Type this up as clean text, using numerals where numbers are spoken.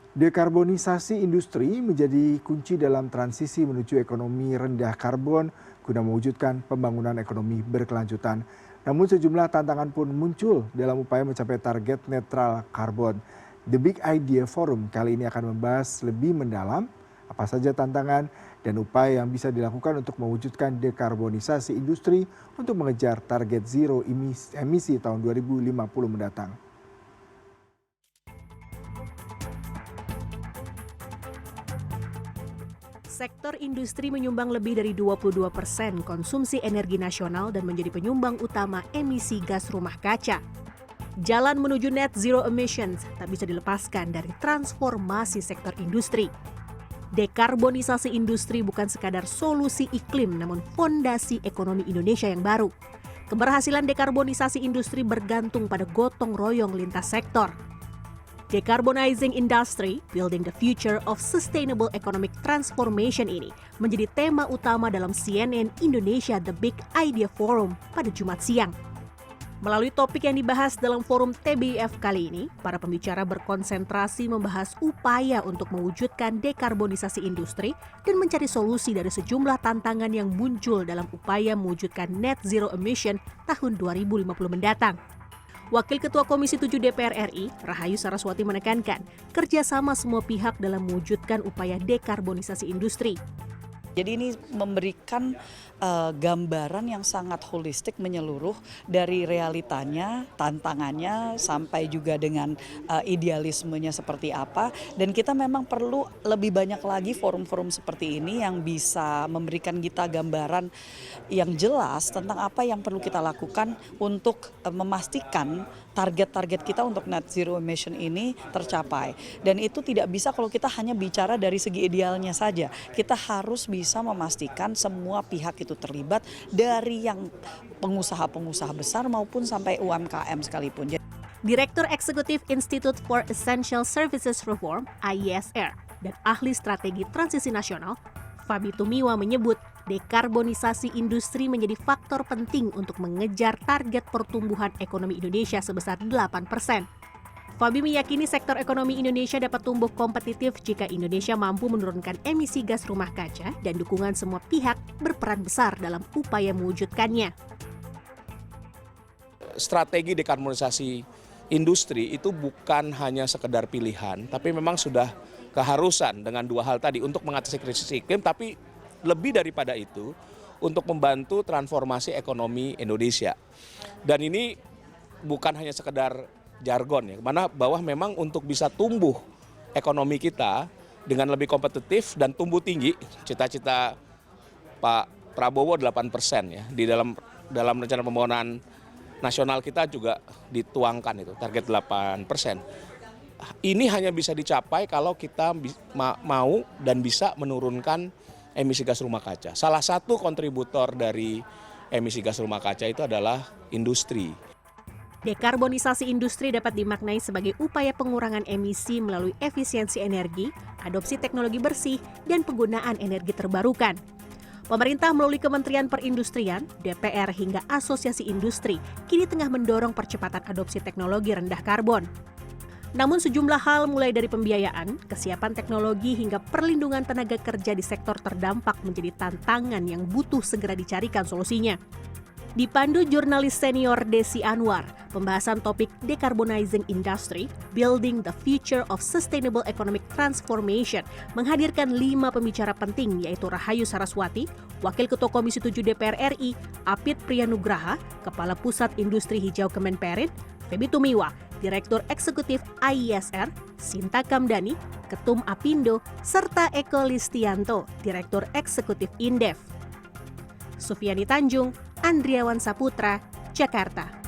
Dekarbonisasi industri menjadi kunci dalam transisi menuju ekonomi rendah karbon guna mewujudkan pembangunan ekonomi berkelanjutan. Namun sejumlah tantangan pun muncul dalam upaya mencapai target netral karbon. The Big Idea Forum kali ini akan membahas lebih mendalam apa saja tantangan dan upaya yang bisa dilakukan untuk mewujudkan dekarbonisasi industri untuk mengejar target zero emisi tahun 2050 mendatang. Sektor industri menyumbang lebih dari 22% konsumsi energi nasional dan menjadi penyumbang utama emisi gas rumah kaca. Jalan menuju net zero emissions tak bisa dilepaskan dari transformasi sektor industri. Dekarbonisasi industri bukan sekadar solusi iklim, namun fondasi ekonomi Indonesia yang baru. Keberhasilan dekarbonisasi industri bergantung pada gotong royong lintas sektor. Decarbonizing Industry, Building the Future of Sustainable Economic Transformation ini menjadi tema utama dalam CNN Indonesia The Big Idea Forum pada Jumat siang. Melalui topik yang dibahas dalam forum TBIF kali ini, para pembicara berkonsentrasi membahas upaya untuk mewujudkan dekarbonisasi industri dan mencari solusi dari sejumlah tantangan yang muncul dalam upaya mewujudkan net zero emission tahun 2050 mendatang. Wakil Ketua Komisi 7 DPR RI, Rahayu Saraswati menekankan kerjasama semua pihak dalam mewujudkan upaya dekarbonisasi industri. Jadi ini memberikan gambaran yang sangat holistik menyeluruh dari realitanya, tantangannya, sampai juga dengan idealismenya seperti apa. Dan kita memang perlu lebih banyak lagi forum-forum seperti ini yang bisa memberikan kita gambaran yang jelas tentang apa yang perlu kita lakukan untuk memastikan target-target kita untuk net zero emission ini tercapai. Dan itu tidak bisa kalau kita hanya bicara dari segi idealnya saja. Kita harus bisa memastikan semua pihak itu terlibat, dari yang pengusaha-pengusaha besar maupun sampai UMKM sekalipun. Direktur Eksekutif Institute for Essential Services Reform (IESR) dan ahli strategi transisi nasional, Fabi Tumiwa menyebut dekarbonisasi industri menjadi faktor penting untuk mengejar target pertumbuhan ekonomi Indonesia sebesar 8%. Fabi meyakini sektor ekonomi Indonesia dapat tumbuh kompetitif jika Indonesia mampu menurunkan emisi gas rumah kaca dan dukungan semua pihak berperan besar dalam upaya mewujudkannya. Strategi dekarbonisasi industri itu bukan hanya sekedar pilihan, tapi memang sudah keharusan dengan dua hal tadi untuk mengatasi krisis iklim, tapi lebih daripada itu untuk membantu transformasi ekonomi Indonesia. Dan ini bukan hanya sekedar jargon ya, mana bahwa memang untuk bisa tumbuh ekonomi kita dengan lebih kompetitif dan tumbuh tinggi, cita-cita Pak Prabowo 8% ya, di dalam rencana pembangunan nasional kita juga dituangkan itu, target 8%. Ini hanya bisa dicapai kalau kita mau dan bisa menurunkan emisi gas rumah kaca. Salah satu kontributor dari emisi gas rumah kaca itu adalah industri. Dekarbonisasi industri dapat dimaknai sebagai upaya pengurangan emisi melalui efisiensi energi, adopsi teknologi bersih, dan penggunaan energi terbarukan. Pemerintah melalui Kementerian Perindustrian, DPR hingga Asosiasi Industri kini tengah mendorong percepatan adopsi teknologi rendah karbon. Namun sejumlah hal mulai dari pembiayaan, kesiapan teknologi hingga perlindungan tenaga kerja di sektor terdampak menjadi tantangan yang butuh segera dicarikan solusinya. Dipandu jurnalis senior Desi Anwar, pembahasan topik Decarbonizing Industry, Building the Future of Sustainable Economic Transformation menghadirkan 5 pembicara penting, yaitu Rahayu Saraswati, Wakil Ketua Komisi 7 DPR RI, Apit Priyanugraha, Kepala Pusat Industri Hijau Kemenperin, Fabi Tumiwa, Direktur Eksekutif IESR, Sinta Kamdani, Ketum Apindo, serta Eko Listianto, Direktur Eksekutif Indef. Sufiani Tanjung, Andriawan Saputra, Jakarta.